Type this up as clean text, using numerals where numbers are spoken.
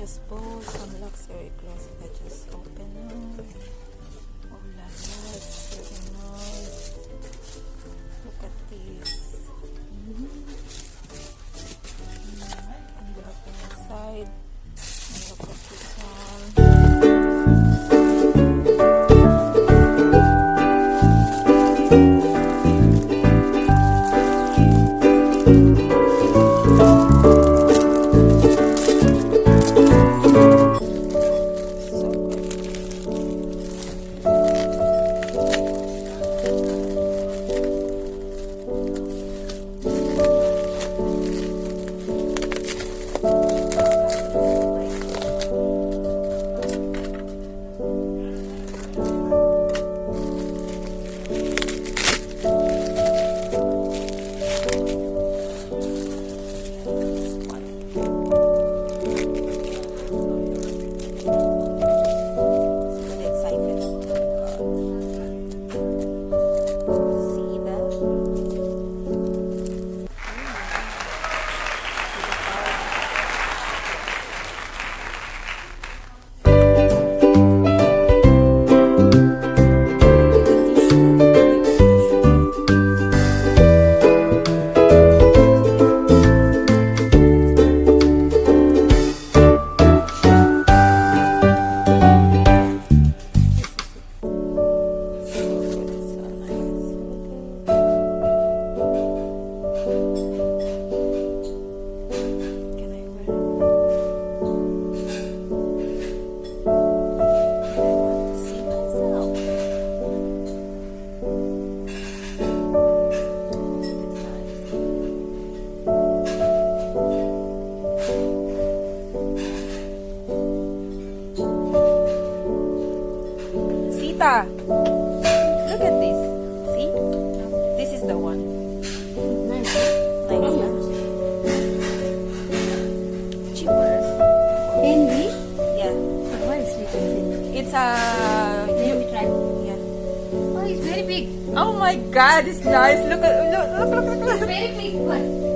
just bought some luxury clothes that I just opened now. Oh la la, it's really nice. Look at this. And look inside. And look at this one. Look at this. See? This is the one. Nice. Nice, yeah? Cheaper. Fendi? Yeah. But why is it Fendi? It's a... Let me try. Yeah. Oh, it's very big. Oh my god, it's nice. Look at... Look. It's very big one.